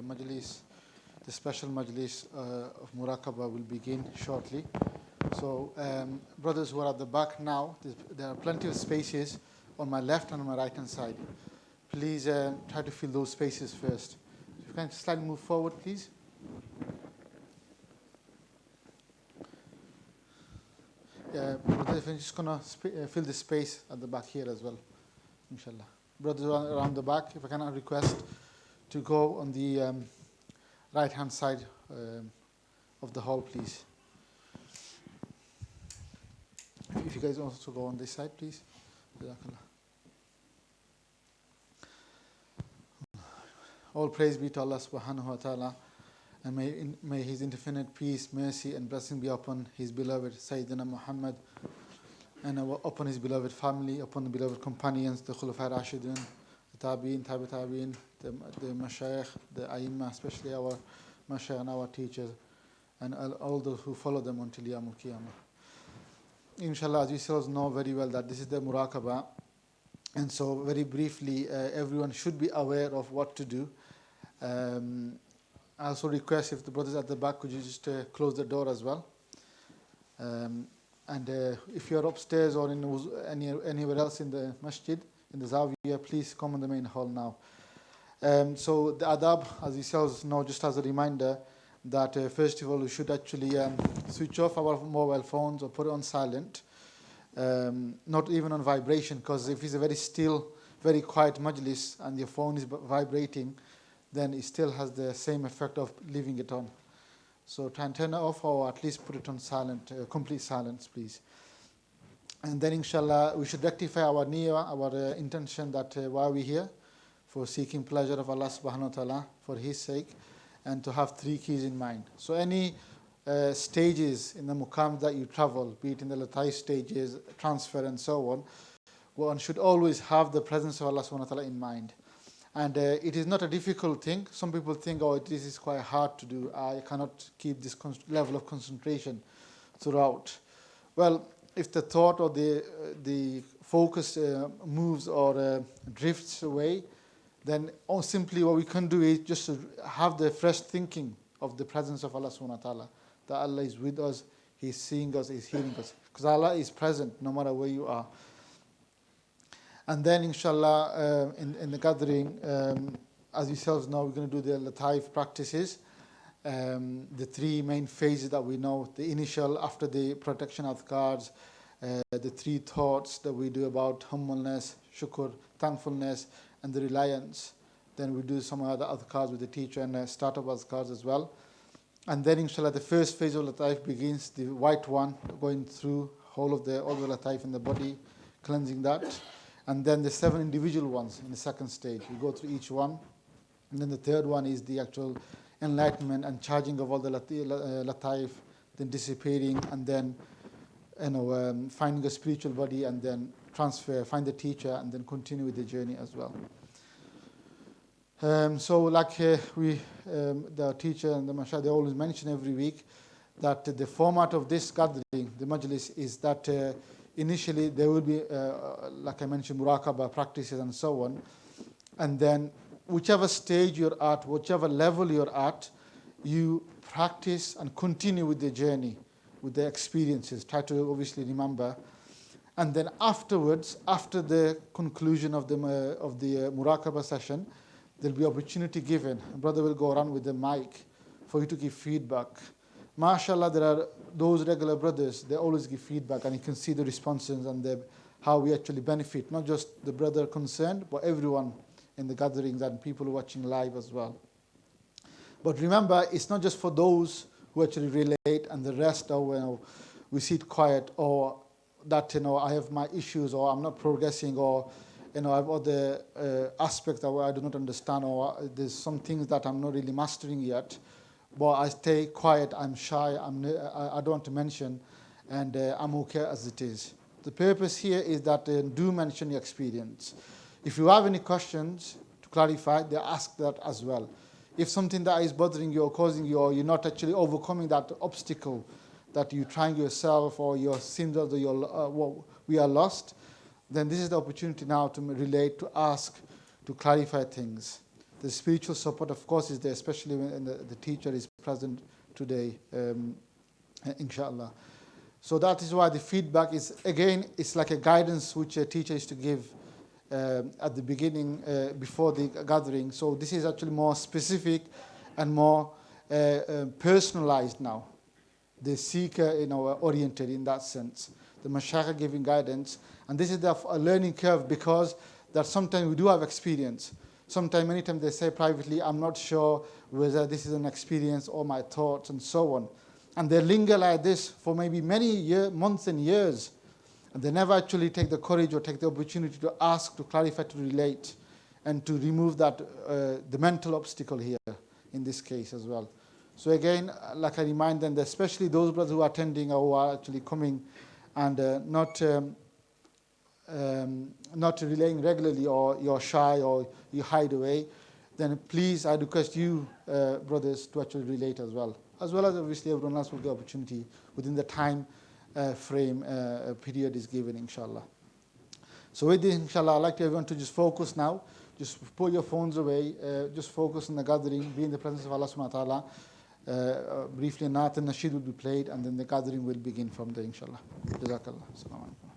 majlis, the special majlis of Muraqba will begin shortly. So brothers who are at the back now, there are plenty of spaces on my left and on my right hand side. Please try to fill those spaces first. If you can slightly move forward, please. Brothers, we're just going to fill the space at the back here as well, inshallah. Brothers around the back, if I can request to go on the right hand side of the hall, please. If you guys also go on this side, please. All praise be to Allah subhanahu wa ta'ala, and may His infinite peace, mercy and blessing be upon His beloved Sayyidina Muhammad and upon His beloved family, upon the beloved companions, the Khulafa Rashidun, the Tabi'in, Tabi'in, the Mashayikh, the Aimma, especially our Mashayikh and our teachers, and all those who follow them until Yawmul Qiyamah. Inshallah, as you selves know very well that this is the Muraqba, and so very briefly, everyone should be aware of what to do. I also request if the brothers at the back, could you just close the door as well? And if you're upstairs or in anywhere else in the masjid, in the Zawiyah, please come in the main hall now. So the adab, as yourselves know, just as a reminder, that first of all, we should actually switch off our mobile phones or put it on silent, not even on vibration, because if it's a very still, very quiet majlis and your phone is vibrating, then it still has the same effect of leaving it on. So try and turn it off or at least put it on silent, complete silence, please. And then inshallah, we should rectify our niyyah, our intention that why we're here, for seeking pleasure of Allah subhanahu wa ta'ala, for His sake, and to have three keys in mind. So any stages in the muqam that you travel, be it in the lataif stages, transfer and so on, one should always have the presence of Allah subhanahu wa ta'ala in mind. And it is not a difficult thing. Some people think, oh, this is quite hard to do. I cannot keep this level of concentration throughout. Well, if the thought or the focus moves or drifts away, then simply what we can do is just to have the fresh thinking of the presence of Allah subhanahu wa ta'ala. That Allah is with us, He's seeing us, He's hearing us. Because Allah is present no matter where you are. And then inshallah, in the gathering, as yourselves know, we're going to do the lataif practices. The three main phases that we know, the initial, after the protection adhkars, the three thoughts that we do about humbleness, shukr, thankfulness, and the reliance. Then we do some other adhkars with the teacher and startup adhkars as well. And then inshallah, the first phase of lataif begins, the white one, going through all the lataif in the body, cleansing that. And then the 7 individual ones in the second stage. We go through each one. And then the third one is the actual enlightenment and charging of all the lataif, then dissipating, and then finding a spiritual body, and then transfer, find the teacher, and then continue with the journey as well. So like the teacher and the mashallah, they always mention every week that the format of this gathering, the majlis, is that initially there will be, like I mentioned, Muraqba practices and so on. And then whichever stage you're at, whichever level you're at, you practice and continue with the journey, with the experiences. Try to obviously remember. And then afterwards, after the conclusion of the Muraqba session, there'll be opportunity given. A brother will go around with the mic for you to give feedback. MashaAllah, there are those regular brothers, they always give feedback, and you can see the responses and how we actually benefit, not just the brother concerned, but everyone in the gatherings and people watching live as well. But remember, it's not just for those who actually relate and the rest, we sit quiet, or that I have my issues, or I'm not progressing, or I have other aspects that I do not understand, or there's some things that I'm not really mastering yet. But I stay quiet, I'm shy, I don't want to mention, and I'm okay as it is. The purpose here is that do mention your experience. If you have any questions to clarify, they ask that as well. If something that is bothering you or causing you, or you're not actually overcoming that obstacle that you're trying yourself, or your sins, or we are lost, then this is the opportunity now to relate, to ask, to clarify things. The spiritual support, of course, is there, especially when the teacher is present today, inshallah. So that is why the feedback is, again, it's like a guidance which a teacher is to give at the beginning, before the gathering. So this is actually more specific and more personalized now. The seeker, oriented in that sense. The mashayikh giving guidance. And this is a learning curve, because that sometimes we do have experience. Sometimes, many times they say privately, I'm not sure whether this is an experience or my thoughts and so on. And they linger like this for maybe many months and years. And they never actually take the courage or take the opportunity to ask, to clarify, to relate, and to remove that, the mental obstacle here in this case as well. So again, like I remind them, that especially those brothers who are attending or who are actually coming and not relaying regularly, or you're shy or you hide away, then please, I request you, brothers, to actually relate as well as obviously everyone else will get opportunity within the time frame period is given, inshallah. So with this, inshallah, I'd like everyone to just focus now. Just put your phones away, just focus on the gathering, be in the presence of Allah subhanahu wa ta'ala. Briefly, Naat and Nasheed will be played, and then the gathering will begin from there, inshallah. Jazakallah. Assalamu alaikum.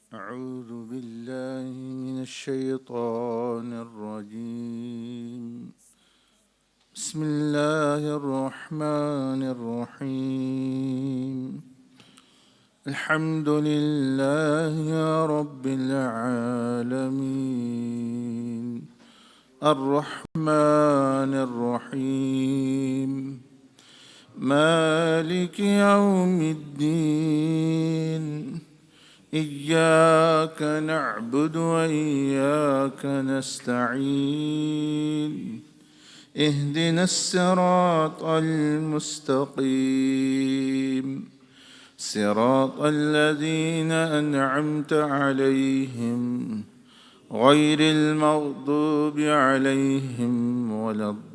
أعوذ بالله من الشيطان الرجيم. بسم الله الرحمن الرحيم. الحمد لله رب العالمين الرحمن الرحيم مالك يوم الدين إياك نعبد وإياك نستعين اهدنا الصراط المستقيم صراط الذين أنعمت عليهم غير المغضوب عليهم ولا الضالين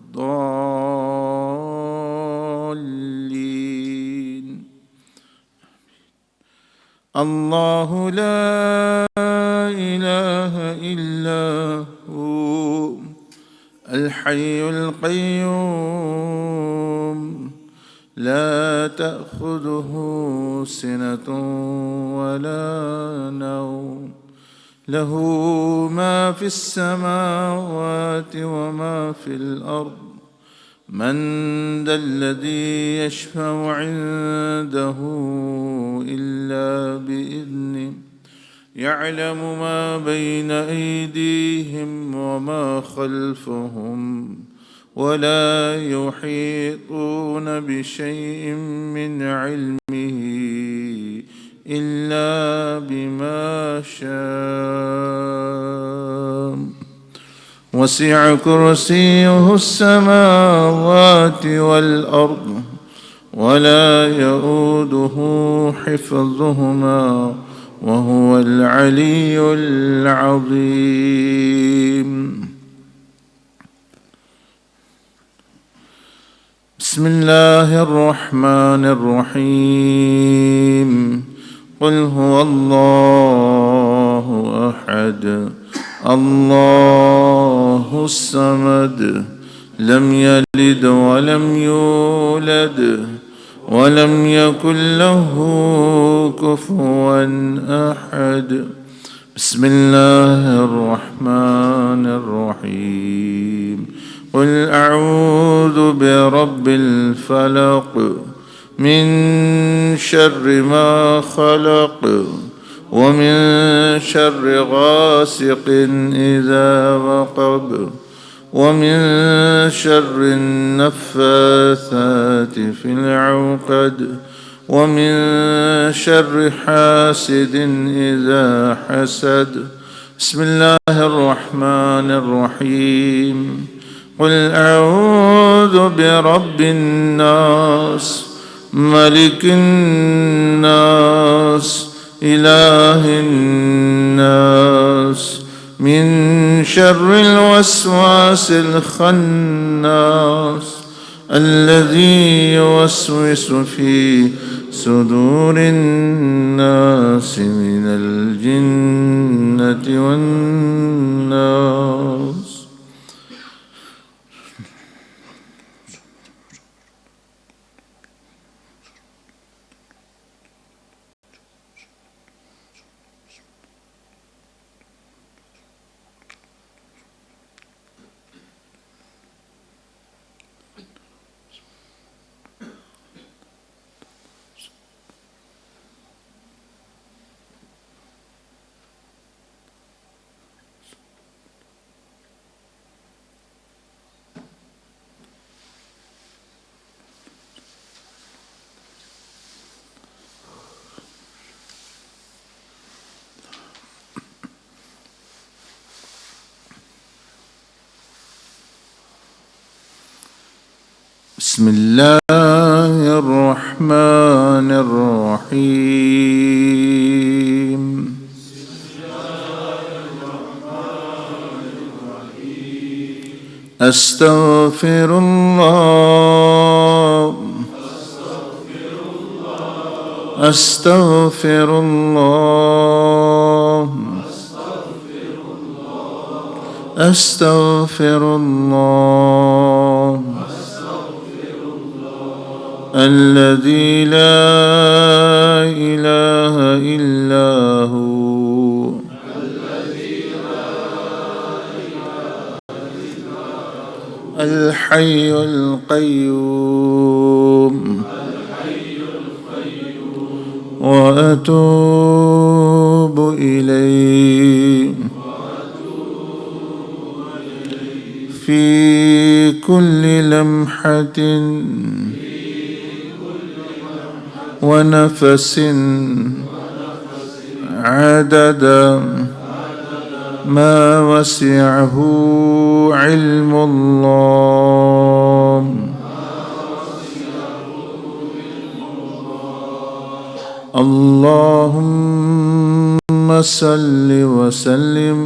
الله لا إله إلا هو الحي القيوم لا تأخذه سنة ولا نوم له ما في السماوات وما في الأرض من ذا الذي يشفع عنده إلا بإذنه يعلم ما بين أيديهم وما خلفهم ولا يحيطون بشيء من علمه إلا بما شاء وسع كرسيه السماوات والأرض ولا يؤوده حفظهما وهو العلي العظيم. بسم الله الرحمن الرحيم قل هو الله أحد الله الصمد لم يلد ولم يولد ولم يكن له كفوا أحد. بسم الله الرحمن الرحيم قل أعوذ برب الفلق من شر ما خلق ومن شر غاسق إذا وقب ومن شر النفاثات في العقد ومن شر حاسد إذا حسد. بسم الله الرحمن الرحيم قل أعوذ برب الناس ملك الناس إله الناس من شر الوسواس الخناس الذي يوسوس في صدور الناس من الجنة والناس. بسم الله الرحمن الرحيم أستغفر الله أستغفر الله أستغفر الله الذي لا إله إلا هو الحي القيوم وأتوب إليه في كل لمحة ونفس عدد ما وسعه علم الله. اللهم صل وسلم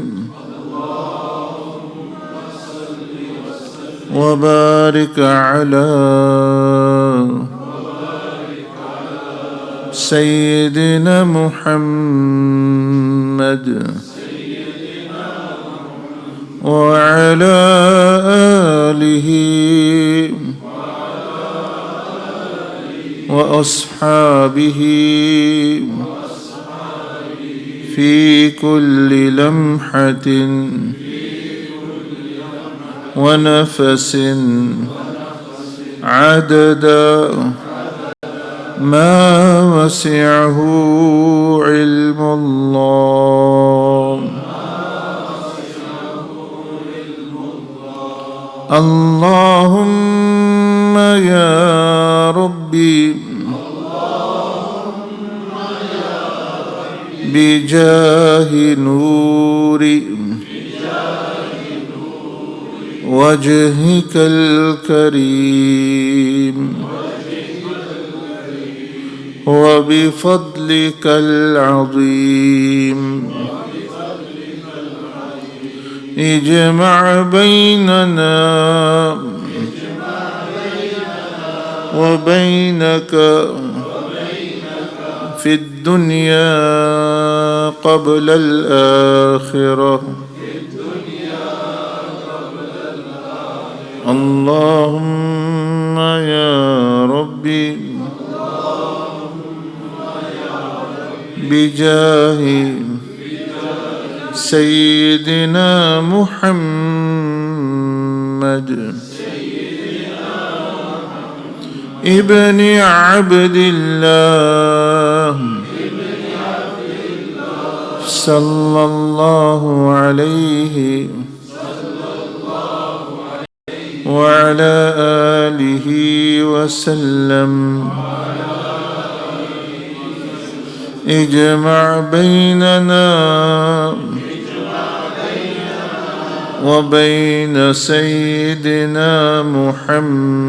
وبارك على سيدنا محمد وعلى آله وأصحابه في كل لمحة ونفس عدد ما وسعه علم الله. اللهم يا ربي بجاه نور وجهك الكريم وبفضلك العظيم اجمع بيننا وبينك في الدنيا قبل الآخرة. اللهم يا ربي بجاه سيدنا محمد ابن عبد الله صلى الله عليه وعلى آله وسلم اجمع بيننا وبين سيدنا محمد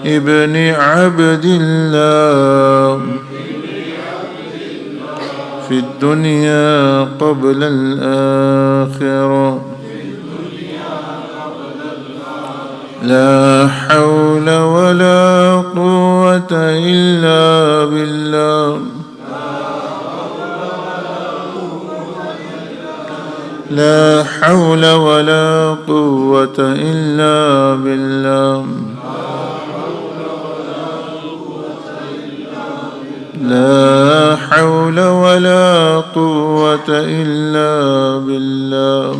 ابن عبد الله في الدنيا قبل الآخرة. لا حول ولا قوة إلا بالله. لا حول ولا قوة إلا بالله. لا حول ولا قوة إلا بالله.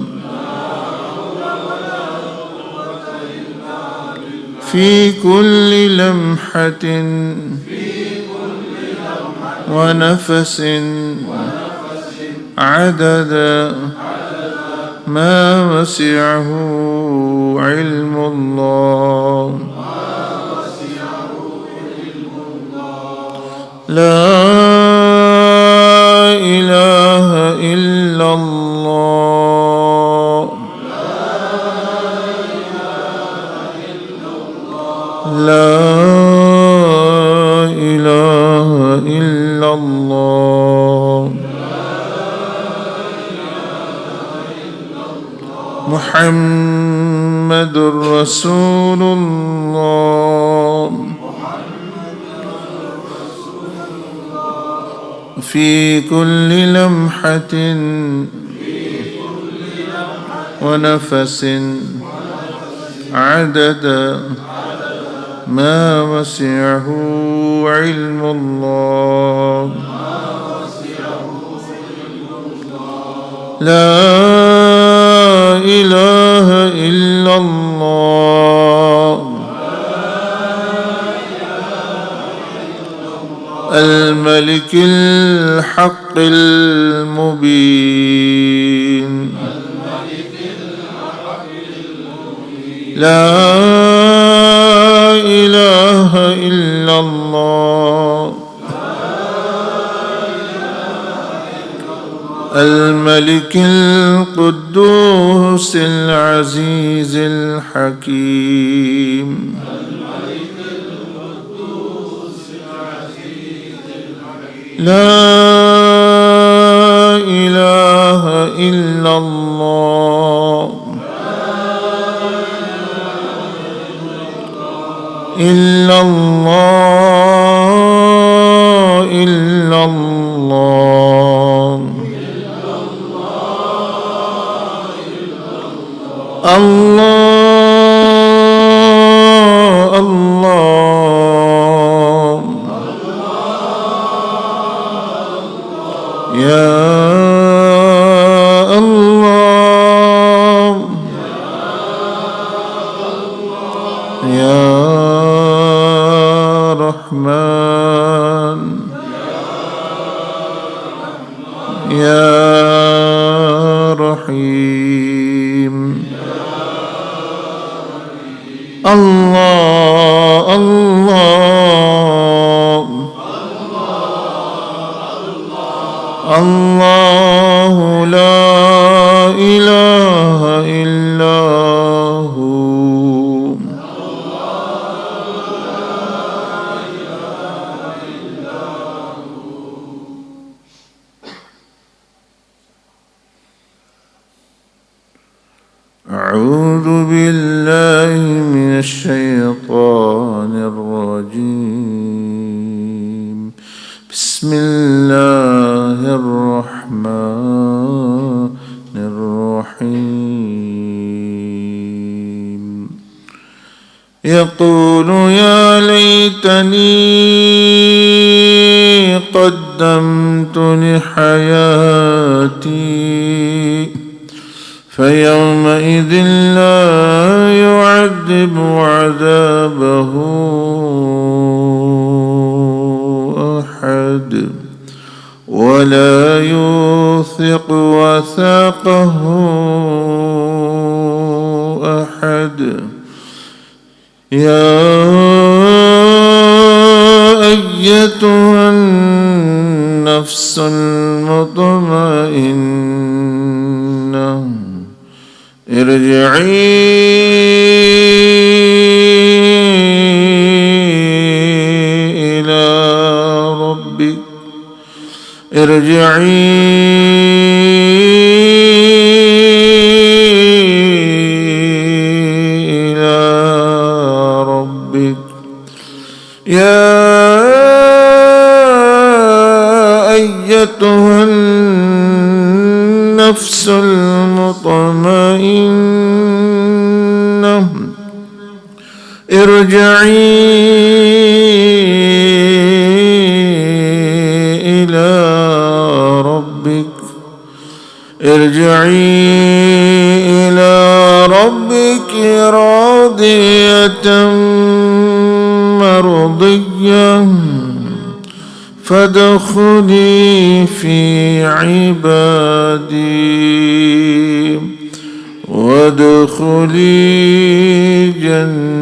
في كل لمحة ونفس عدد ما وسعه علم الله. لا إله إلا الله. لا إله إلا الله. محمد رسول الله. في كل لمحة ونفس عدد ما وسعه علم الله. لا إله إلا الله. الملك الحق المبين. لا إله إلا الله. الملك القدوس العزيز الحكيم. لا إله إلا الله. إلا الله إلا الله الله الله يا الله يا رحمن يا رحيم الله الله الله لا إله إلا هو أعوذ بالله من الشيطان الرجيم بسم الله الرحمن الرحيم يقول يا ليتني قدمت لحياتي فيومئذ لا يعذب عذابه أحد ولا يوثق وثاقه أحد يا أيتها النفس المطمئنة ارجعي إلى ربك ارجعي إلى ربك يا أيتها النفس المطمئنة ارجعي إلى ربك ارجعي إلى ربك راضية مرضية فادخلي في عبادي وادخلي جنتي.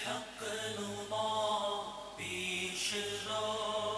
حق نما پیش را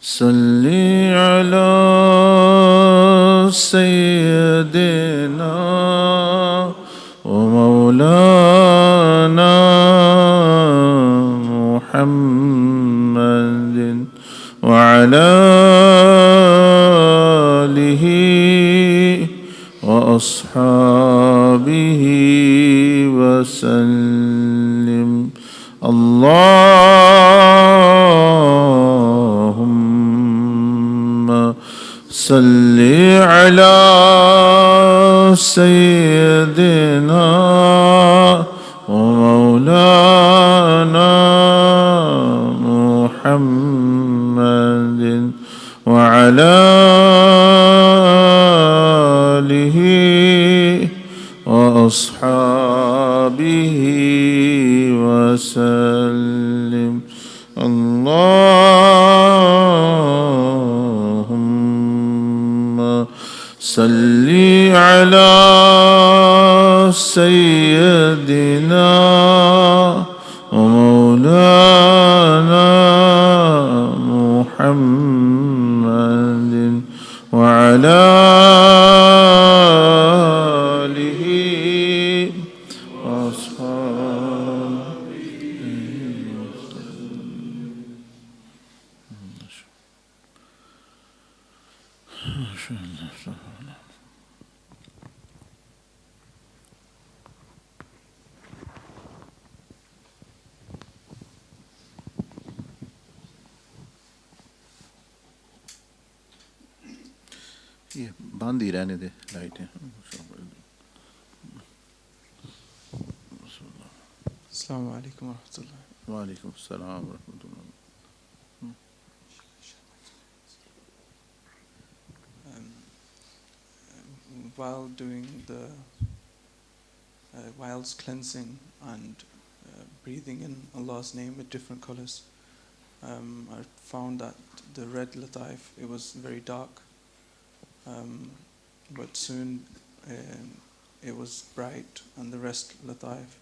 صل على سيدنا ومولانا محمد وعلى آله وأصحابه وسلم. اللهم صل على سيدنا ومولانا محمد وعلى آله وأصحابه وسلم. اللهم صل على سيدنا ومولانا محمد وعلى آله وأصحابه. ये बंद ही रहने दे लाइटें. Assalamu alaikum wa rahmatullah. वालेकुम अस्सलाम व रहमतुल्लाह. While doing the whilst cleansing and breathing in Allah's name with different colors, I found that the red lataif, it was very dark, but soon it was bright, and the rest lataif,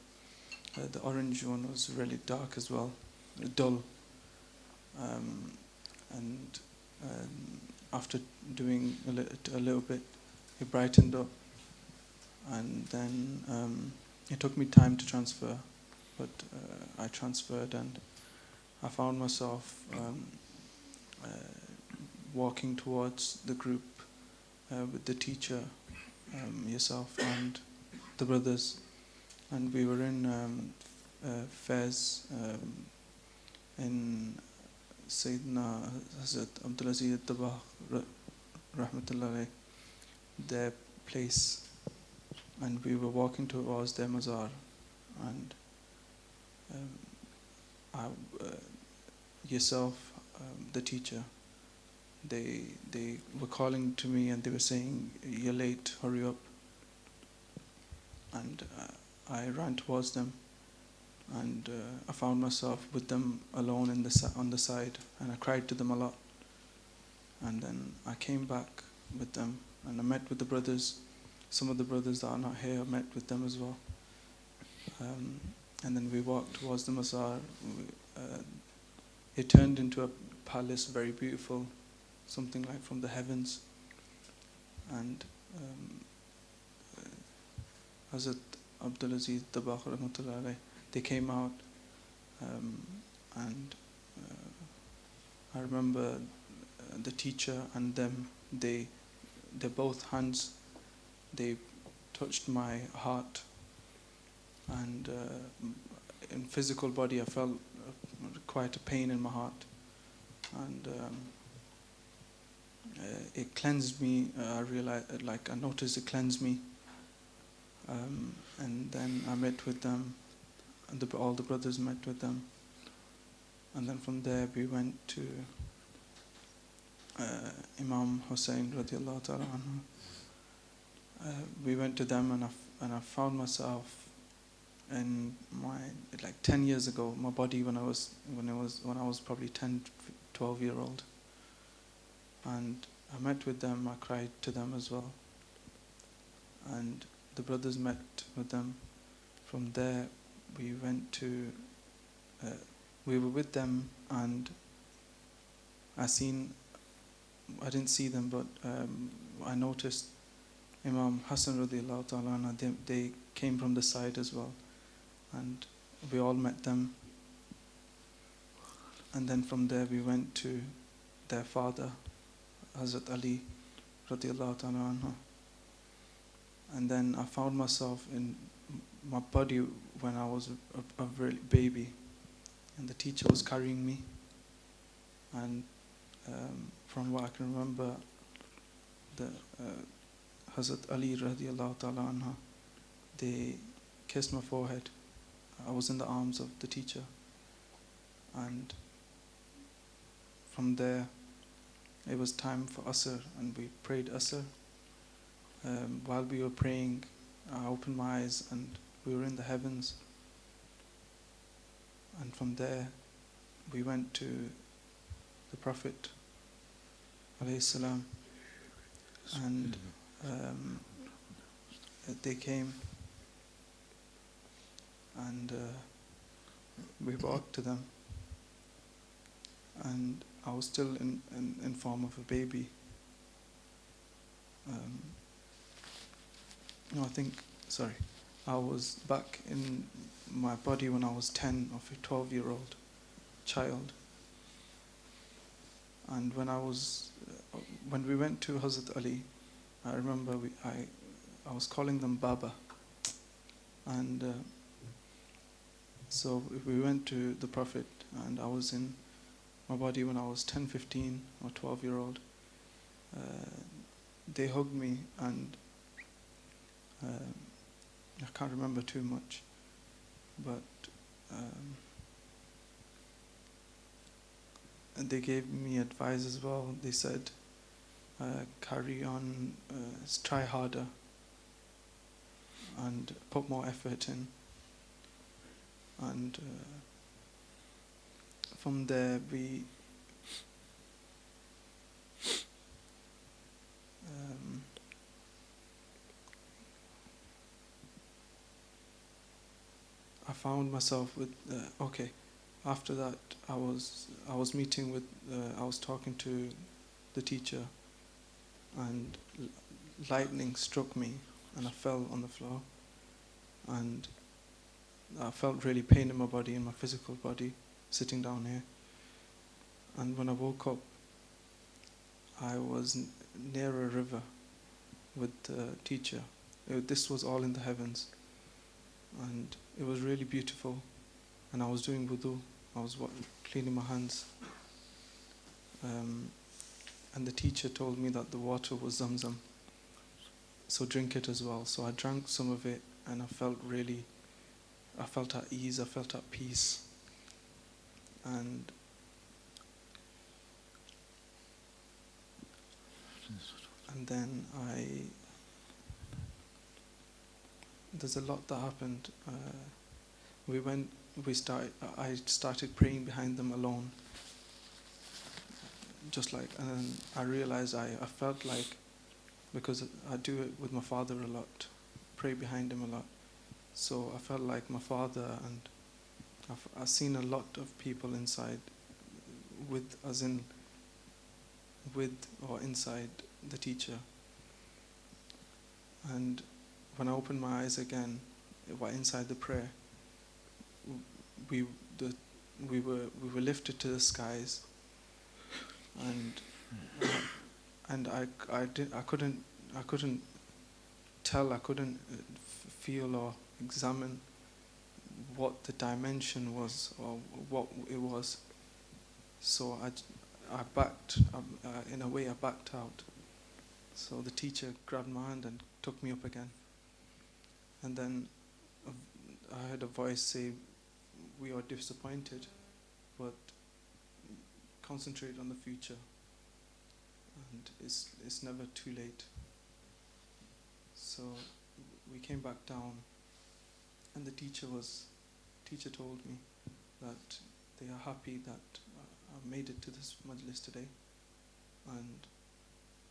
the orange one was really dark as well, dull, and after doing a little bit, it brightened up, and then it took me time to transfer, but I transferred, and I found myself walking towards the group with the teacher, yourself, and the brothers, and we were in Fez in Sayyidina Hazrat Abdul Aziz Tabah Rahmatullah alayh, their place, and we were walking towards their mazar, and yourself, the teacher, they were calling to me, and they were saying, "You're late, hurry up." And I ran towards them, and I found myself with them alone on the side, and I cried to them a lot. And then I came back with them, and I met with the brothers. Some of the brothers that are not here, I met with them as well. And then we walked towards the Mazar. It turned into a palace, very beautiful, something like from the heavens. And Hazrat Abdul Aziz Tabaq Rahmatullah alayh, they came out, and I remember the teacher and them, their both hands, they touched my heart, and in physical body I felt quite a pain in my heart, and it cleansed me. I realized, like I noticed it cleansed me, and then I met with them, and all the brothers met with them, and then from there we went to Imam Hussein radiallahu ta'ala anhu. We went to them, and I found myself in my, like 10 years ago, my body when I was probably 10, 12-year-old, and I met with them. I cried to them as well, and the brothers met with them. From there we went to we were with them, and I didn't see them, but I noticed Imam Hassan radiallahu ta'ala anhu, they came from the side as well, and we all met them. And then from there we went to their father, Hazrat Ali radiallahu ta'ala anhu. And then I found myself in my body when I was a really baby, and the teacher was carrying me. And from what I can remember, the Hazrat Ali radiallahu ta'ala anha, they kissed my forehead. I was in the arms of the teacher. And from there, it was time for Asr, and we prayed Asr. While we were praying, I opened my eyes and we were in the heavens. And from there, we went to the Prophet alayhi salam, and they came, and we walked to them, and I was still in form of a baby. I was back in my body when I was 10, of a 12-year-old child. And when we went to Hazrat Ali, I remember I was calling them Baba. And so we went to the Prophet, and I was in my body when I was 10, 15 or 12-year-old. They hugged me, and I can't remember too much, but and they gave me advice as well. They said, carry on, try harder, and put more effort in. And from there I found myself with after that I was meeting with I was talking to the teacher, and lightning struck me and I fell on the floor, and I felt really pain in my body, in my physical body, sitting down here. And when I woke up, I was near a river with the teacher. This was all in the heavens, and it was really beautiful. And I was doing wudu. I was cleaning my hands. And the teacher told me that the water was Zamzam, so drink it as well. So I drank some of it, and I felt at ease, I felt at peace. And then there's a lot that happened. I started praying behind them alone. And then I realized I felt like, because I do it with my father a lot, pray behind him a lot. So I felt like my father, and I've seen a lot of people inside, inside the teacher. And when I opened my eyes again, inside the prayer, we were lifted to the skies, and I couldn't tell, I couldn't feel or examine what the dimension was or what it was. So I backed, in a way I backed out. So the teacher grabbed my hand and took me up again. And then I heard a voice say, "We are disappointed, but concentrate on the future, and it's never too late." So we came back down, and the teacher told me that they are happy that I made it to this majlis today, and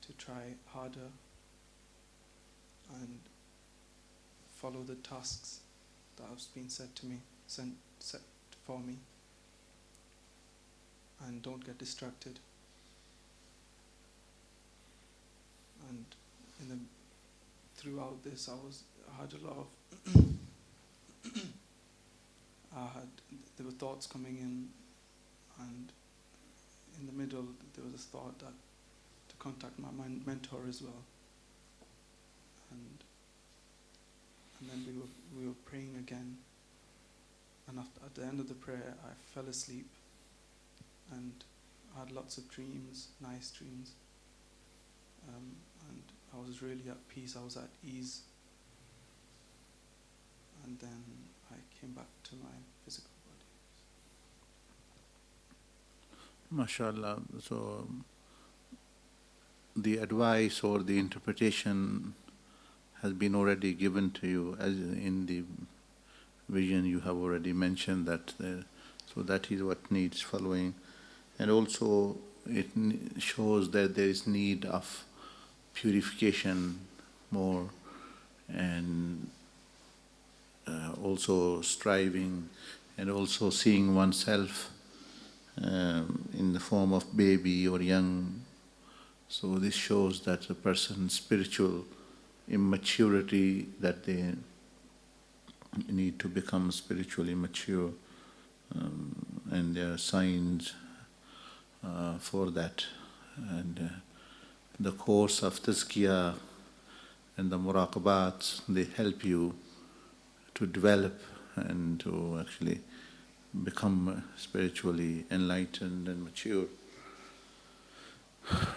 to try harder and follow the tasks that have been set for me, and don't get distracted. throughout this, I had a lot of there were thoughts coming in, and in the middle there was a thought that to contact my mentor as well, and then we were praying again, and at the end of the prayer I fell asleep, and I had lots of dreams, nice dreams, and I was really at peace, I was at ease, and then I came back to my physical body. MashaAllah. So the advice or the interpretation has been already given to you, as in the vision you have already mentioned that. So that is what needs following, and also it shows that there is need of purification more, and also striving, and also seeing oneself in the form of baby or young. So this shows that a person's spiritual immaturity, that they need to become spiritually mature, and there are signs for that. And the course of tazkiyah and the muraqabat, they help you to develop and to actually become spiritually enlightened and mature.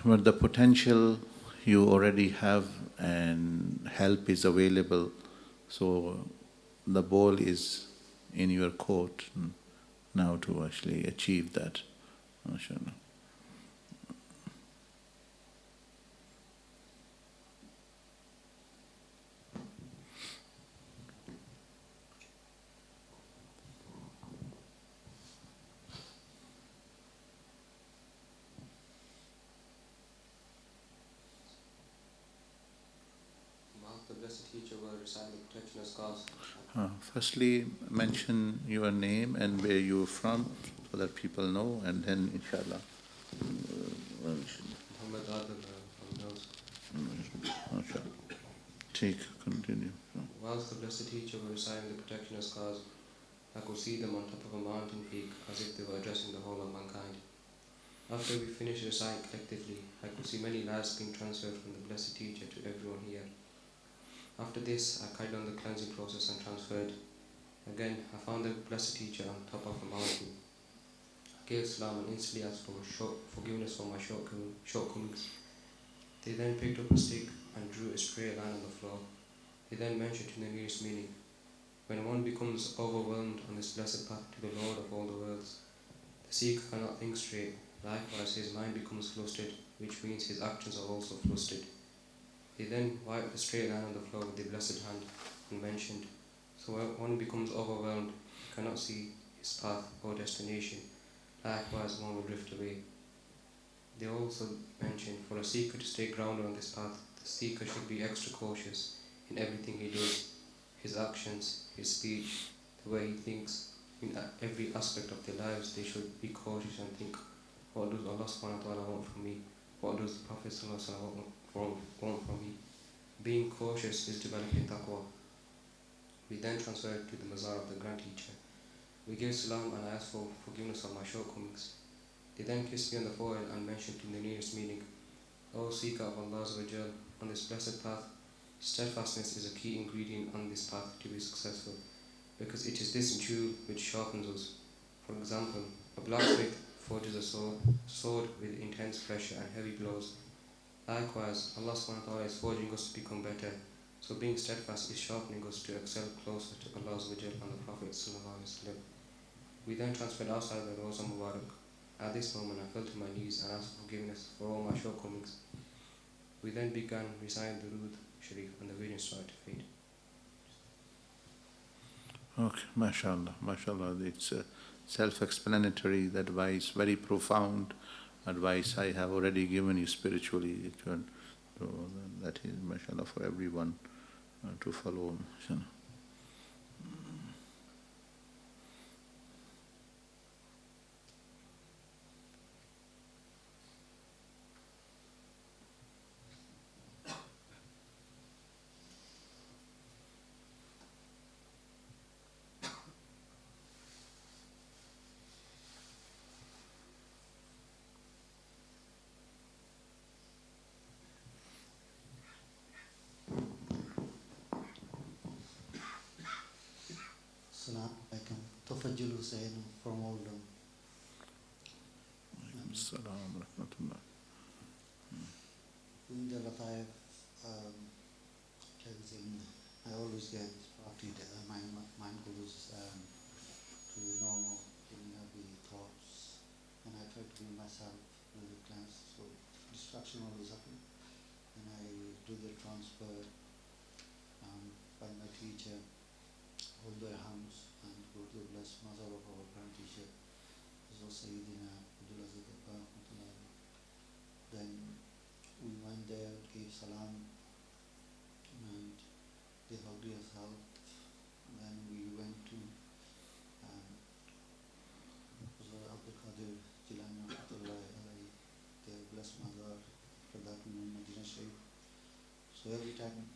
But the potential you already have, and help is available, so the ball is in your court now to actually achieve that. MashaAllah. The blessed teacher will recite the protection of scars. Firstly, mention your name and where you're from, so that people know, and then inshallah. Muhammad Adil MashaAllah. Take, continue. Whilst the blessed teacher were reciting the protection of scars, I could see them on top of a mountain peak as if they were addressing the whole of mankind. After we finished reciting collectively, I could see many lives being transferred from the blessed teacher to everyone here. After this, I carried on the cleansing process and transferred. Again, I found the blessed teacher on top of the mountain. I gave salam and instantly asked for forgiveness for my shortcomings. They then picked up a stick and drew a straight line on the floor. They then mentioned in the nearest meaning, when one becomes overwhelmed on this blessed path to the Lord of all the worlds, the seeker cannot think straight. Likewise, his mind becomes flustered, which means his actions are also flustered. He then wiped the straight line on the floor with the blessed hand and mentioned, so when one becomes overwhelmed, he cannot see his path or destination. Likewise, one will drift away. They also mentioned, for a seeker to stay grounded on this path, the seeker should be extra cautious in everything he does, his actions, his speech, the way he thinks. In every aspect of their lives, they should be cautious and think, what does Allah subhanahu wa ta'ala want from me? What does the Prophet sallallahu alaihi wasallam want from me? Being cautious is developing taqwa. We then transferred to the mazar of the grand teacher. We gave salam and I asked for forgiveness of my shortcomings. They then kissed me on the forehead and mentioned in the nearest meaning, O seeker of Allah on this blessed path, steadfastness is a key ingredient on this path to be successful, because it is this tool which sharpens us. For example, a blacksmith forges a sword with intense pressure and heavy blows. Likewise, Allah subhanahu wa ta'ala is forging us to become better, so being steadfast is sharpening us to excel closer to Allah and the Prophet sallallahu alaihi wasallam. We then transferred outside the Rosa Mubarak. At this moment, I fell to my knees and asked forgiveness for all my shortcomings. We then began reciting the Durud Sharif and the vision started to fade. Okay, mashallah, mashallah. It's self-explanatory, the advice, very profound advice I have already given you spiritually. So that is, mashallah, for everyone to follow. Mashallah. Fajl Hussain from Oldham. Assalamu rahmatullah. In the Lataif, I always get distracted. My mind goes to normal, the thoughts, and I try to bring myself to the class. So distraction always happens. And I do the transfer by my teacher, hold their hands, and go to the blessed mother of our grand teacher, Sayyidina Abdul Aziz Abba. Then we went there, gave salam, and they hugged us out. Then we went to Abdul Qadir Jilani, their blessed mother. After that we went to Medina Sharif. So every time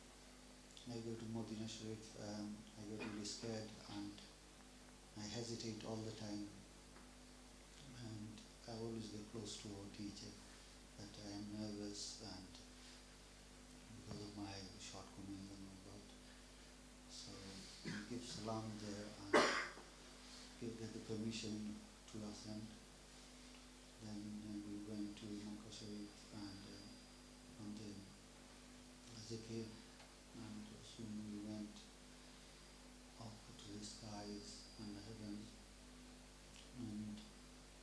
I go to Medina Sharif, I get really scared and I hesitate all the time. And I always get close to our teacher, that I am nervous and because of my shortcomings and all that. So we give salam there and get the permission to ascend. Then we went to Makkah Sharif and on the zikr, and soon we went up to the skies and the heavens, and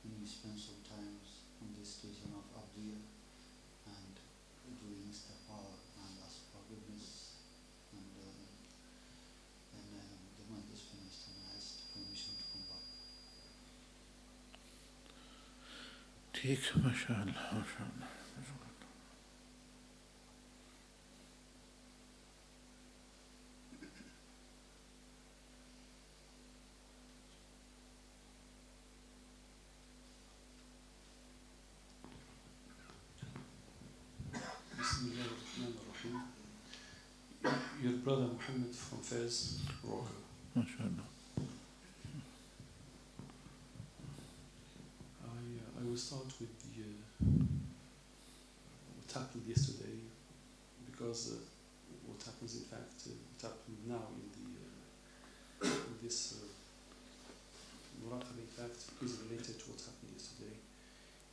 we spent some time on the station of Abdiya and doing istighfar and ask forgiveness, and then the month is finished and I asked permission to come back. ठीक माशाअल्लाह माशाअल्लाह. Bismillahirrahmanirrahim. Your brother Muhammad from Fez, Morocco. MashaAllah. I will start with what happened yesterday, because what happens in fact, what happened now in this Muraqba in fact is related to what happened yesterday.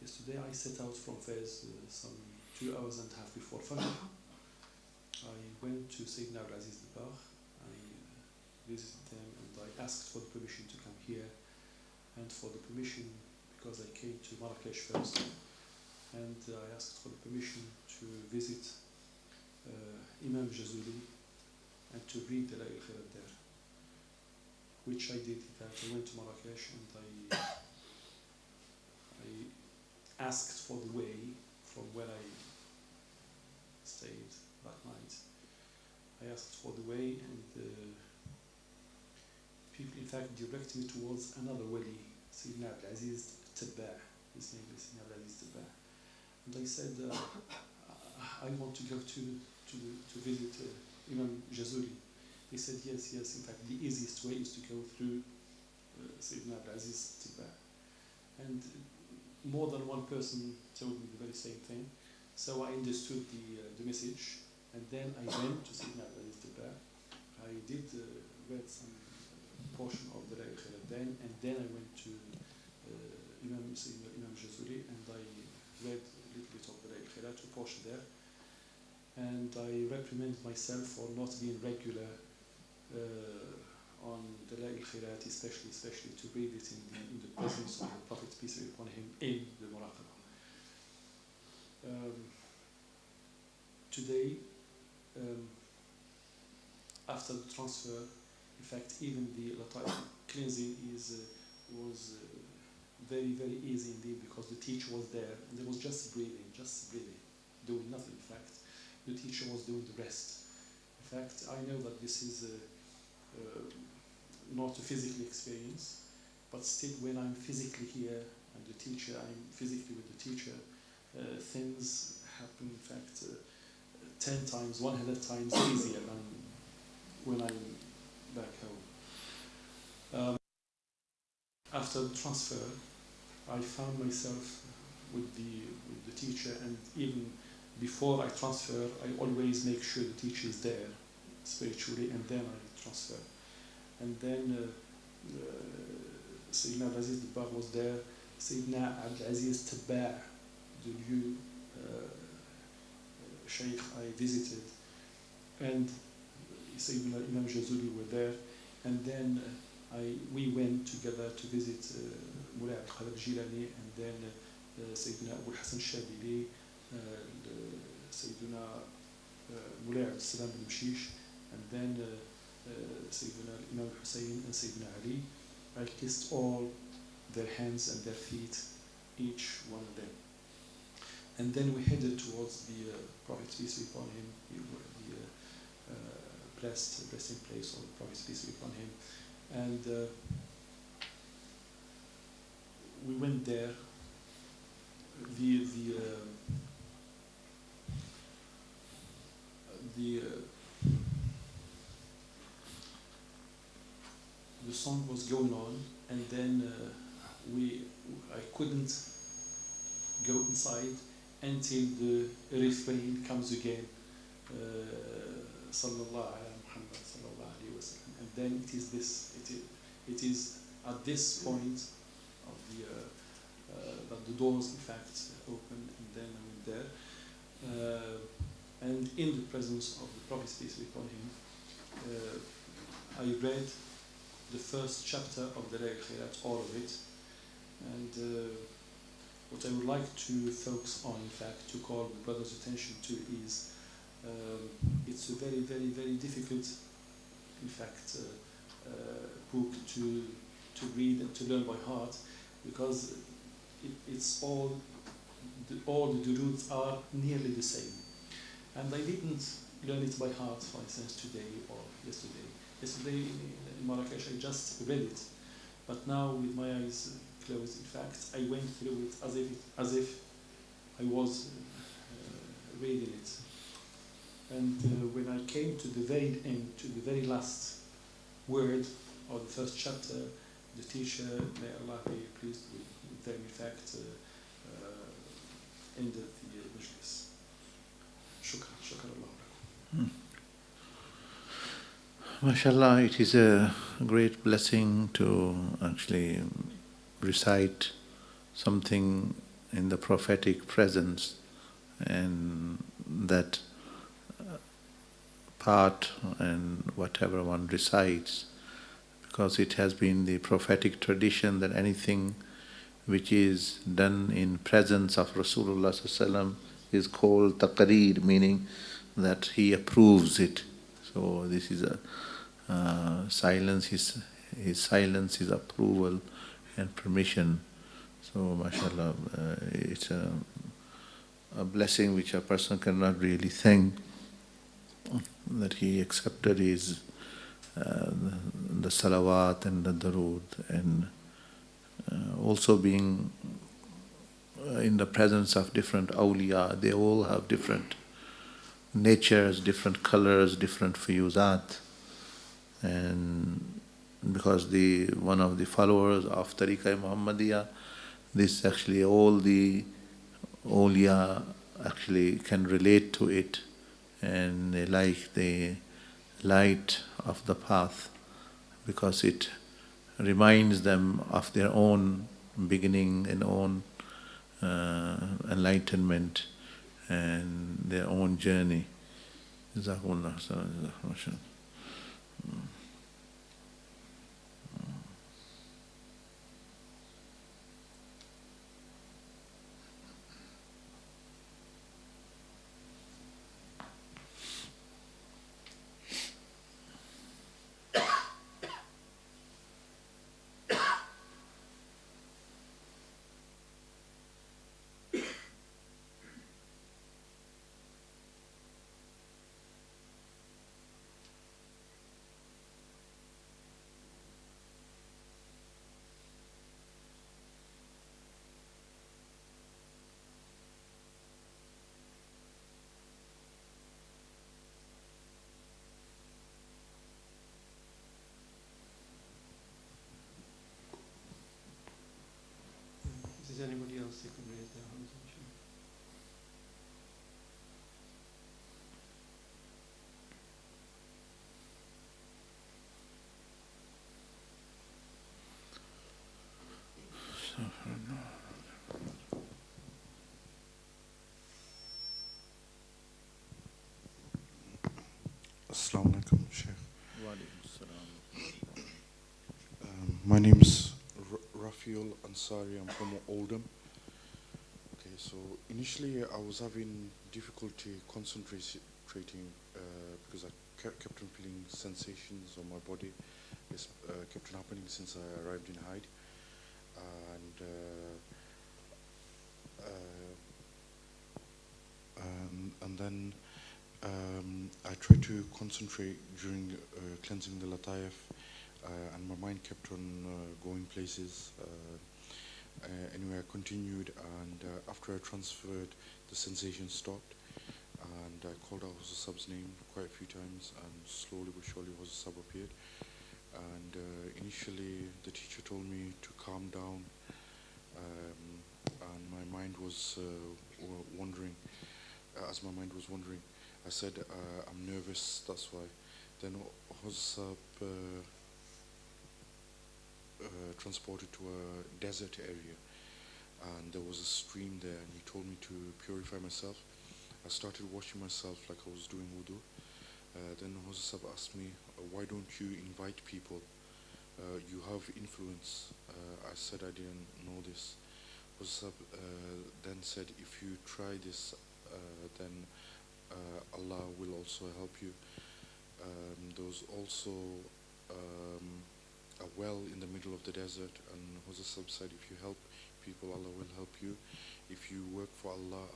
Yesterday I set out from Fez some 2 hours and a half before Fajr. I went to Sayyidina Abdul Aziz Dabakh. I visited them and I asked for the permission to come here, and for the permission because I came to Marrakesh first, and I asked for the permission to visit Imam Jazuli and to read the Layl Khirat there, which I did. In fact, I went to Marrakesh and I asked for the way from where I stayed that night. I asked for the way, and people in fact directed me towards another wali, Sayyidina Abdul Aziz Tabba. His name is Sayyidina Abdul Aziz Tabba. And I said, I want to go to visit Imam Jazuli. He said, yes, in fact the easiest way is to go through Sayyidina Abdul Aziz Tabba. And more than one person told me the very same thing. So I understood the message, and then I went to Sayyidina Abdul Aziz Tabba. I did read some portion of the Layl Khirat then, and then I went to Imam Jazuli, and I read a little bit of the Layl Khirat, a portion there. And I reprimand myself for not being regular on the Layl Khirat, especially to read it in the presence of the Prophet, peace be upon him, in the Muraqba. Today, after the transfer, in fact, even the Lataif cleansing was very, very easy indeed, because the teacher was there and there was just breathing, doing nothing. In fact, the teacher was doing the rest. In fact, I know that this is not a physical experience, but still, when I'm physically here and I'm physically with the teacher, things happen, in fact, 10 times, 100 times easier than when I'm back home. After the transfer, I found myself with the teacher, and even before I transfer, I always make sure the teacher is there spiritually, and then I transfer. And then Sayyidina Abdul Aziz Dabbar was there, Sayyidina Abdul Aziz Tabbar, the new Sheikh I visited, and Sayyidina Imam Jazuli were there, and then we went together to visit Mullah Abdul Qadir Jilani, and then Sayyidina Abu Hassan Shabili, Sayyidina Mullah Abdul Salam bin Mshish, and then Sayyidina Imam Hussein and Sayyidina Ali. I kissed all their hands and their feet, each one of them. And then we headed towards the Prophet, peace be upon him, the blessed resting place of the Prophet, peace be upon him. And we went there. The song was going on, and then I couldn't go inside until the refrain comes again, Sallallahu ala Muhammad Sallallahu alayhi wa sallam. And then it is this. It is at this point of that the doors in fact opened, and then I went there, and in the presence of the Prophet, peace be upon him, I read the first chapter of the Layl Khairat, all of it, and what I would like to focus on, in fact, to call the brother's attention to is it's a very, very, very difficult, in fact, book to read and to learn by heart, because it's all the durud are nearly the same. And I didn't learn it by heart, for instance, today or yesterday. Yesterday in Marrakesh, I just read it, but now with my eyes closed, in fact, I went through it as if I was reading it. And when I came to the very end, to the very last word of the first chapter, the teacher, may Allah be pleased with them, in fact, ended the majlis. Shukr Allah. MashaAllah, it is a great blessing to actually recite something in the prophetic presence, and that part and whatever one recites, because it has been the prophetic tradition that anything which is done in presence of Rasulullah sallallahu alaihi wasallam is called taqreer, meaning that he approves it. So this is a silence, his silence is approval and permission. So mashallah, it's a blessing which a person cannot really thank, that he accepted his the salawat and the darood, and also being in the presence of different awliya. They all have different natures, different colors, different fuyuzat, and because one of the followers of Tariqa Muhammadiyah, this actually all the awliya actually can relate to it, and they like the light of the path because it reminds them of their own beginning and own enlightenment and their own journey. Jazakumullah khairan. Is there anybody else who can raise their hands? Assalamu alaikum, Sheikh. Wa-alaikum My name is Rafiul Ansari. I'm from Oldham. Okay, so initially I was having difficulty concentrating because I kept on feeling sensations on my body. This kept on happening since I arrived in Hyde. And then I tried to concentrate during cleansing the Lataif, and my mind kept on going places. Anyway, I continued, and after I transferred, the sensation stopped, and I called out Huzur Sab's name quite a few times, and slowly but surely Huzur Sab appeared. And initially, the teacher told me to calm down, and my mind was wandering. As my mind was wandering, I said, I'm nervous, that's why. Then Huzur Sab transported to a desert area, and there was a stream there, and he told me to purify myself. I started washing myself like I was doing wudu. Then Huzur Sab asked me, why don't you invite people? You have influence. I said I didn't know this. Huzur Sab then said, if you try this, then Allah will also help you. There was also a well in the middle of the desert, and Huzur Sab said, if you help people, Allah will help you. If you work for Allah,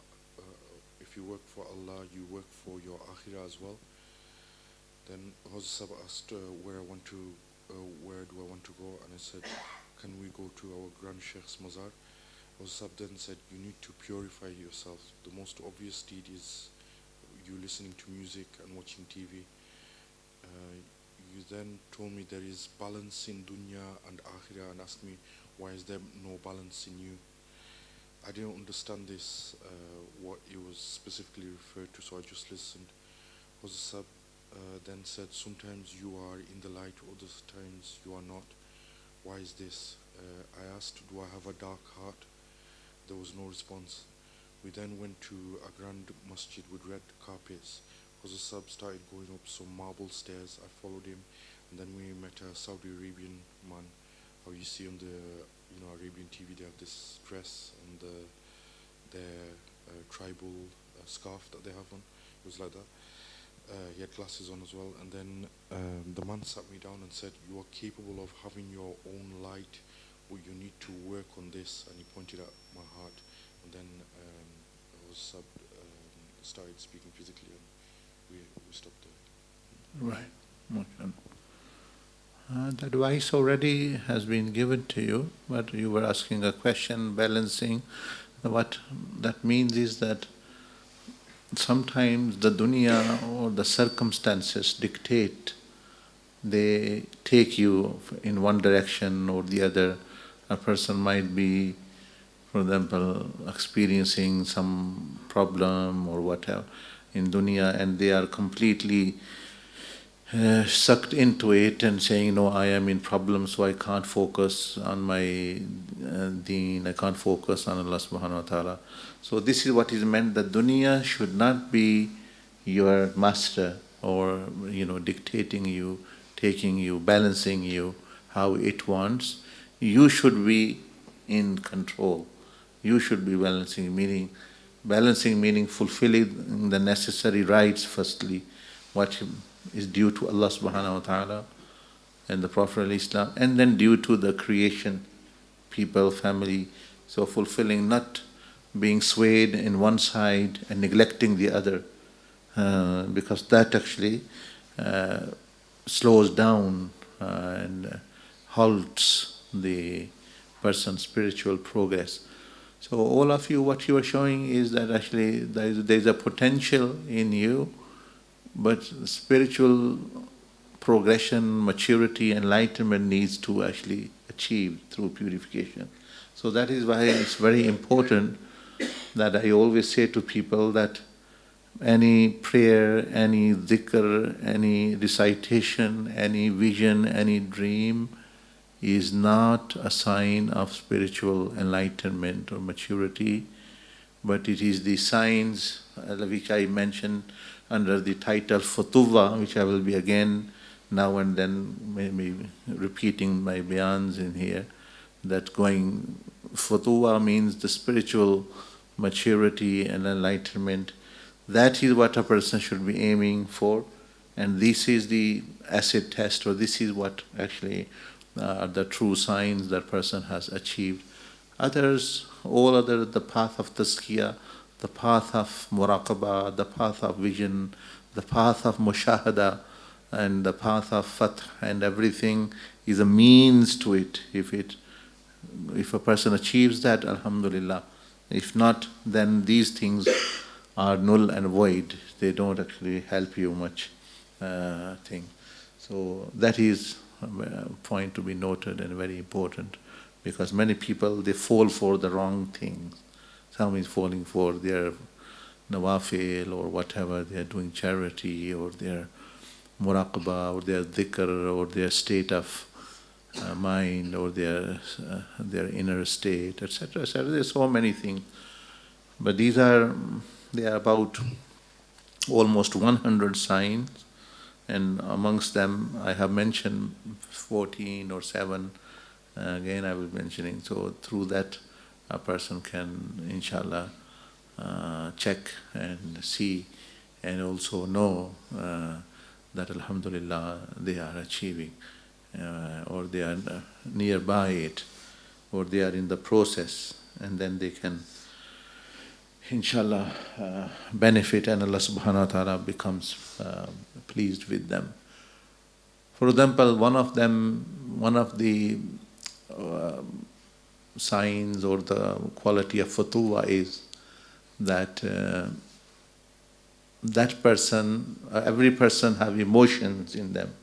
you work for your akhirah as well. Then Huzur Sab asked where do I want to go, and I said, can we go to our Grand Sheikh's Mazar? Huzur Sab then said, you need to purify yourself. The most obvious deed is you listening to music and watching TV. You then told me there is balance in dunya and akhirah, and asked me, why is there no balance in you? I didn't understand this, what it was specifically referred to, so I just listened. Huzur Sab then said, sometimes you are in the light, other times you are not. Why is this? I asked, do I have a dark heart? There was no response. We then went to a grand masjid with red carpets. Huzur Sab started going up some marble stairs. I followed him, and then we met a Saudi Arabian man. How you see on the Arabian TV, they have this dress and their tribal scarf that they have on. It was like that. He had glasses on as well, and then the man sat me down and said, you are capable of having your own light, but you need to work on this. And he pointed at my heart, and then Huzur Sab started speaking physically, and we stopped there. Right. The advice already has been given to you, but you were asking a question, balancing. What that means is that sometimes the dunya or the circumstances dictate, they take you in one direction or the other. A person might be, for example, experiencing some problem or whatever in dunya, and they are completely sucked into it and saying, no, I am in problem, so I can't focus on my deen, I can't focus on Allah subhanahu wa ta'ala. So this is what is meant, that dunya should not be your master or dictating you, taking you, balancing you how it wants. You should be in control. You should be balancing, meaning fulfilling the necessary rights firstly, what is due to Allah subhanahu wa ta'ala and the Prophet ﷺ, and then due to the creation, people, family. So fulfilling, not being swayed in one side and neglecting the other, because that actually slows down and halts the person's spiritual progress. So all of you, what you are showing is that actually there is a potential in you, but spiritual progression, maturity, enlightenment needs to actually achieve through purification. So that is why it's very important that I always say to people that any prayer, any dhikr, any recitation, any vision, any dream is not a sign of spiritual enlightenment or maturity, but it is the signs which I mentioned under the title Futuwa, which I will be again now and then maybe repeating my bayans in here, that going, Futuwa means the spiritual maturity and enlightenment. That is what a person should be aiming for, and this is the acid test, or this is what actually are the true signs that person has achieved. Others, all other, the path of tazkiyah, the path of muraqba, the path of vision, the path of mushahada, and the path of fath, and everything is a means to it. If a person achieves that, alhamdulillah. If not, then these things are null and void. They don't actually help you much. Thing. So that is a point to be noted and very important, because many people, they fall for the wrong things. Some is falling for their nawafil or whatever, they are doing charity or their muraqba or their dhikr or their state of mind or their inner state, etc., etc. There are so many things. But they are about almost 100 signs, and amongst them I have mentioned 14 or 7. Again I will be mentioning. So through that a person can, inshallah, check and see and also know that alhamdulillah they are achieving or they are nearby it, or they are in the process, and then they can inshallah benefit, and Allah subhanahu wa ta'ala becomes pleased with them. For example, one of the signs or the quality of futuwa is that that person, every person have emotions in them.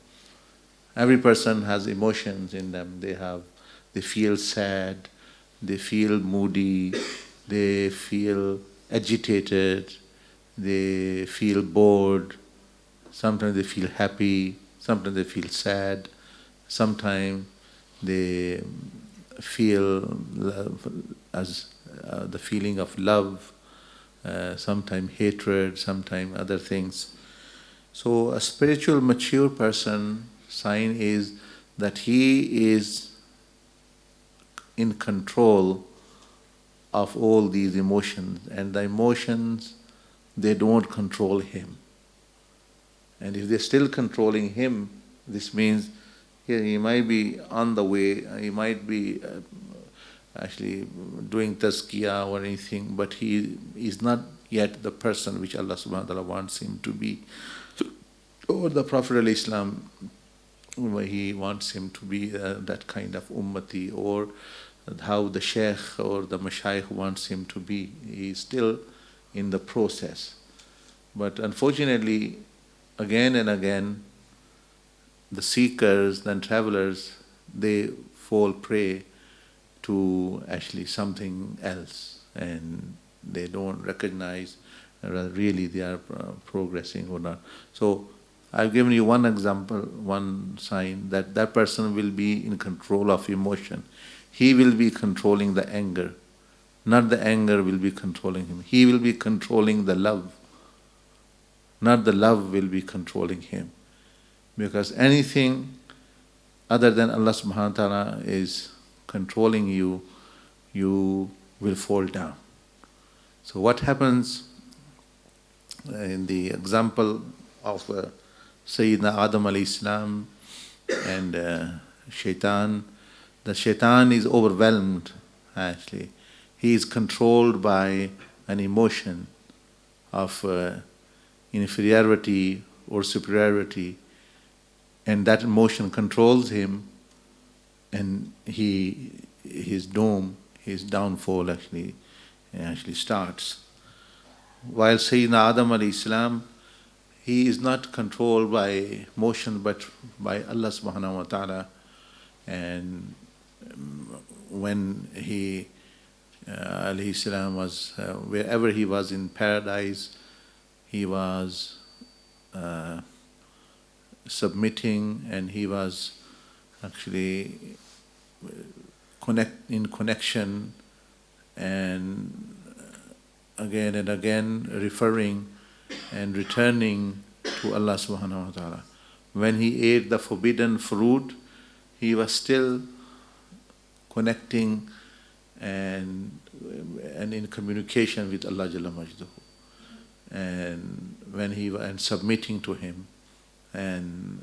Every person has emotions in them. They feel sad, they feel moody, they feel agitated, they feel bored, sometimes they feel happy, sometimes they feel sad, sometimes they feel as the feeling of love, sometimes hatred, sometimes other things. So a spiritual mature person, sign is that he is in control of all these emotions, and the emotions, they don't control him. And if they're still controlling him, this means he might be on the way, he might be actually doing tazkiyah or anything, but he is not yet the person which Allah subhanahu wa ta'ala wants him to be. Or the Prophet ﷺ, he wants him to be that kind of ummati, or how the sheikh or the mashayikh wants him to be. He is still in the process. But unfortunately, again and again, the seekers and travelers, they fall prey to actually something else, and they don't recognize really they are progressing or not. So I've given you one example, one sign, that that person will be in control of emotion. He will be controlling the anger. Not the anger will be controlling him. He will be controlling the love. Not the love will be controlling him. Because anything other than Allah subhanahu wa ta'ala is controlling you, you will fall down. So what happens in the example of Sayyidina Adam alayhi salam and shaitan, the shaitan is overwhelmed actually. He is controlled by an emotion of inferiority or superiority, and that emotion controls him, and his doom, his downfall actually starts. While Sayyidina Adam alayhi salam, he is not controlled by emotion but by Allah subhanahu wa ta'ala. And when he alayhi salam was wherever he was in paradise, he was submitting, and he was actually in connection, and again referring and returning to Allah subhanahu wa ta'ala. When he ate the forbidden fruit, he was still connecting and in communication with Allah Jalla Majduhu. And when he was submitting to him and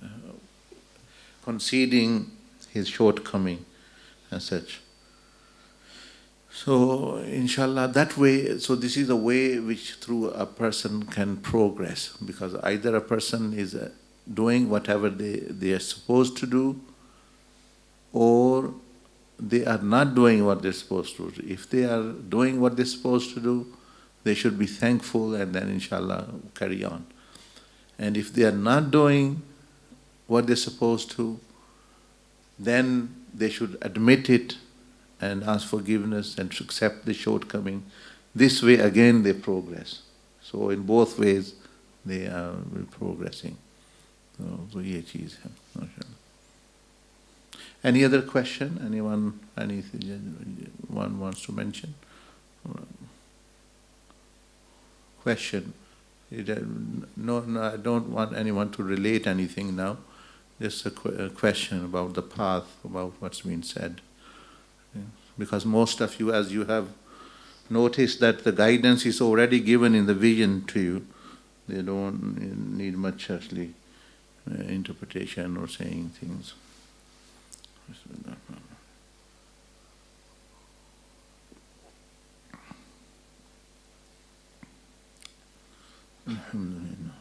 conceding his shortcoming and such. So, inshallah, that way, so this is a way which through a person can progress, because either a person is doing whatever they are supposed to do, or they are not doing what they're supposed to do. If they are doing what they're supposed to do, they should be thankful and then inshallah carry on. And if they are not doing what they're supposed to, then they should admit it and ask forgiveness and accept the shortcoming. This way again they progress. So in both ways they are progressing. So ye cheez hai, mashallah. Any other question? Anyone wants to mention? Question. No, I don't want anyone to relate anything now. Just a question about the path, about what's been said. Yeah. Because most of you, as you have noticed, that the guidance is already given in the vision to you. They don't need much actually interpretation or saying things. Alhamdulillah.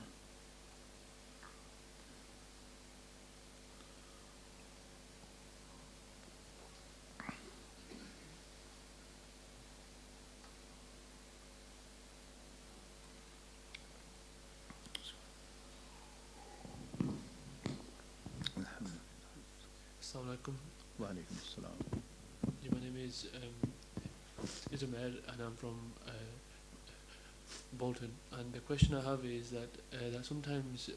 Assalamu alaikum. Wa alaikum assalam. My name is Umair and I'm from Bolton. And the question I have is that sometimes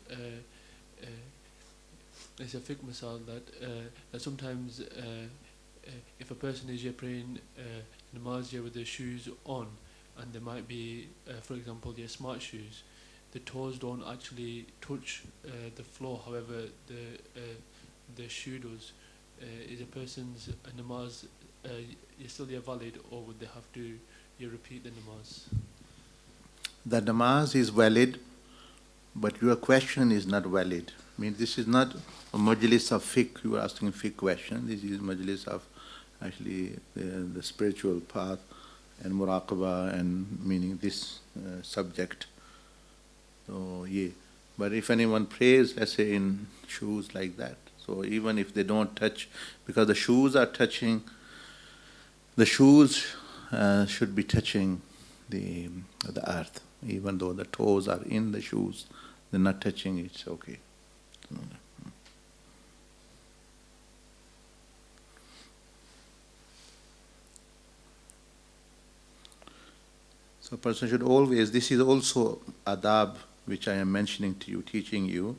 it's a fiqh masal that sometimes if a person is praying namaz with their shoes on, and there might be, for example, their smart shoes, the toes don't actually touch the floor, however the shoe does. Is a person's namaz still valid, or would they have to repeat the namaz? The namaz is valid, but your question is not valid. I mean, this is not a majlis of fiqh. You are asking fiqh question. This is majlis of actually the spiritual path and muraqba, and meaning this subject. So, yeah. But if anyone prays, let's say in shoes like that, so even if they don't touch, because the shoes are touching, the shoes should be touching the earth. Even though the toes are in the shoes, they're not touching it, it's okay. So a person should always, this is also adab which I am mentioning to you, teaching you,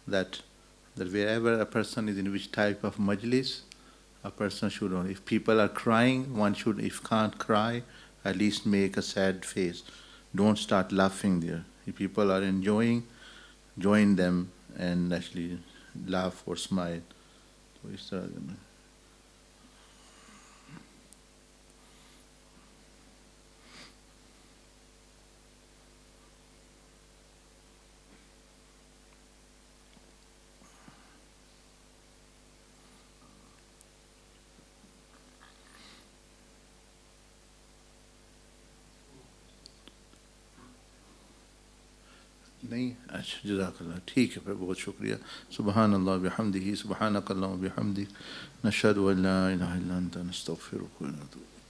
that wherever a person is in which type of majlis, a person should, if people are crying, one should, if can't cry, at least make a sad face. Don't start laughing there. If people are enjoying, join them and actually laugh or smile. So it's नहीं अच्छा जज़ाकल्लाह ठीक है फिर बहुत शुक्रिया सुबहान अल्लाह बिहम्दिही सुबहानक अल्लाहुम्मा बिहम्दिक नशहदु अन ला इलाहा इल्ला अंता नस्तगफिरुका व नतूबु